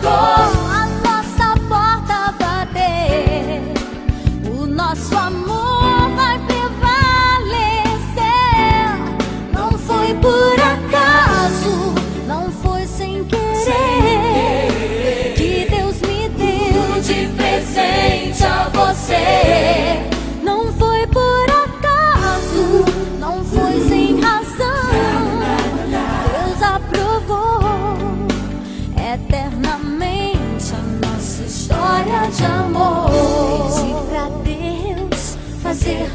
a nossa porta a bater, o nosso amor vai prevalecer. Não foi por acaso, não foi sem querer, que Deus me deu de presente a você. Não foi por acaso, não foi sem razão, Deus aprovou eternamente a nossa história de amor. Pedi pra Deus fazer